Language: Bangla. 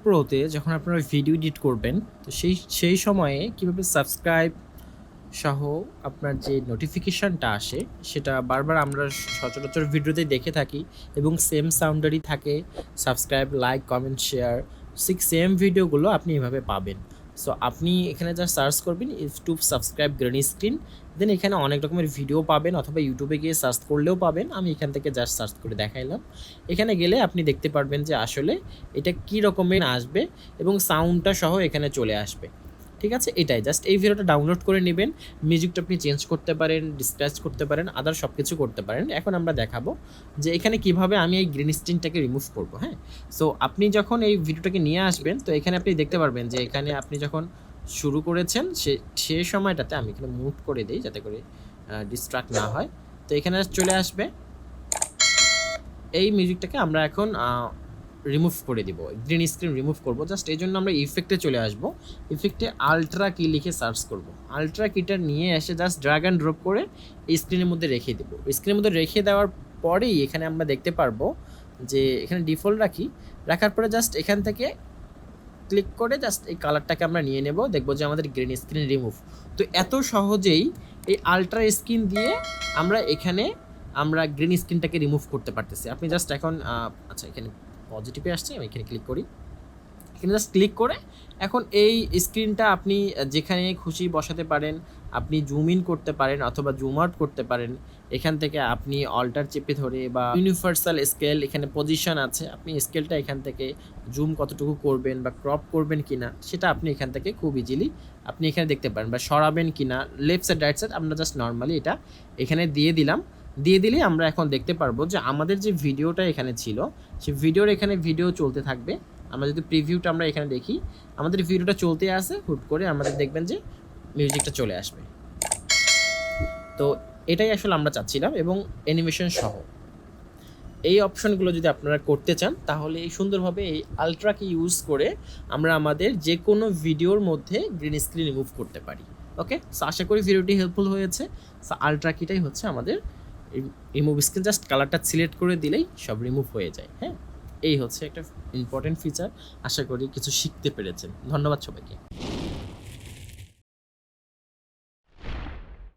প্রোতে যখন আপনারা ভিডিও এডিট করবেন, তো সেই সময়ে কীভাবে সাবস্ক্রাইব সহ আপনার যে নোটিফিকেশানটা আসে সেটা বারবার আমরা সচরাচর ভিডিওতে দেখে থাকি এবং সেম সাউন্ডারই থাকে, subscribe, like, comment, share, same ভিডিওগুলো আপনি এভাবে পাবেন। সো আপনি এখানে যা সার্চ করবেন ইউটিউব সাবস্ক্রাইব গ্রিন স্ক্রিন, দেন এখানে অনেক রকমের ভিডিও পাবেন, অথবা ইউটিউবে গিয়ে সার্চ করলেও পাবেন। আমি এখান থেকে জাস্ট সার্চ করে দেখাইলাম। এখানে গেলে আপনি দেখতে পারবেন যে আসলে এটা কী রকমের আসবে এবং সাউন্ডটা সহ এখানে চলে আসবে। ঠিক আছে, এটাই জাস্ট এই ভিডিওটা ডাউনলোড করে নেবেন। মিউজিকটা আপনি চেঞ্জ করতে পারেন, ডিসপ্লেস করতে পারেন, আদার সব কিছু করতে পারেন। এখন আমরা দেখাবো যে এখানে কিভাবে আমি এই গ্রিন স্ক্রিনটাকে রিমুভ করব। হ্যাঁ, সো আপনি যখন এই ভিডিওটাকে নিয়ে আসবেন, তো এখানে আপনি দেখতে পারবেন যে এখানে আপনি যখন শুরু করেছেন সে সময়টাতে আমি এখানে মুভ করে দিই যাতে করে ডিস্ট্রাক্ট না হয়। তো এখানে চলে আসবে, এই মিউজিকটাকে আমরা এখন রিমুভ করে দিব, গ্রিন স্ক্রিন রিমুভ করব। জাস্ট এই জন্য আমরা ইফেক্টে চলে আসব। ইফেক্টে আলট্রা কি লিখে সার্চ করব। আলট্রা কিটা নিয়ে এসে জাস্ট ড্র্যাগ অ্যান্ড ড্রপ করে এই স্ক্রিনের মধ্যে রেখে দেবো। স্ক্রিনের মধ্যে রেখে দেওয়ার পরেই এখানে আমরা দেখতে পারবো যে এখানে ডিফল্ট রাখার পরে জাস্ট এখান থেকে ক্লিক করে জাস্ট এই কালারটাকে আমরা নিয়ে নেব, দেখবো যে আমাদের গ্রিন স্ক্রিন রিমুভ। তো এত সহজেই এই আলট্রা স্ক্রিন দিয়ে আমরা গ্রিন স্ক্রিনটাকে রিমুভ করতে পারতেছি। আপনি জাস্ট এখন আচ্ছা এখানে পজিটিভে আসছে, আমি এখানে ক্লিক করি। এখানে জাস্ট ক্লিক করে এখন এই স্ক্রিনটা আপনি যেখানে খুশি বসাতে পারেন। আপনি জুম ইন করতে পারেন অথবা জুম আউট করতে পারেন। এখান থেকে আপনি অল্টার চেপে ধরে বা ইউনিভার্সাল স্কেল, এখানে পজিশন আছে, আপনি স্কেলটা এখান থেকে জুম কতটুকু করবেন বা ক্রপ করবেন কিনা সেটা আপনি এখান থেকে খুব ইজিলি আপনি এখানে দেখতে পারেন, বা সরাবেন কিনা লেফট সাইড রাইট সাইড। আমরা জাস্ট নর্মালি এটা এখানে দিয়ে দিলে আমরা এখন দেখতে পারবো যে আমাদের যে ভিডিওটা এখানে ছিল সেই ভিডিওর এখানে ভিডিও চলতে থাকবে। আমরা যদি প্রিভিউটা আমরা এখানে দেখি, আমাদের ভিডিওটা চলতে আসে, হুট করে আমাদের দেখবেন যে মিউজিকটা চলে আসবে। তো এটাই আসলে আমরা চাচ্ছিলাম, এবং অ্যানিমেশন সহ এই অপশনগুলো যদি আপনারা করতে চান তাহলে এই সুন্দরভাবে এই আলট্রাকে ইউজ করে আমরা আমাদের যে কোনো ভিডিওর মধ্যে গ্রিন স্ক্রিন রিমুভ করতে পারি। ওকে, সো আশা করি ভিডিওটি হেল্পফুল হয়েছে। সো আলট্রা কিটাই হচ্ছে আমাদের রিমুভ স্ক্রিন, জাস্ট কালারটা সিলেক্ট করে দিলেই সব রিমুভ হয়ে যায়। হ্যাঁ, এই হচ্ছে একটা ইম্পর্টেন্ট ফিচার। আশা করি কিছু শিখতে পেরেছেন। ধন্যবাদ সবাইকে।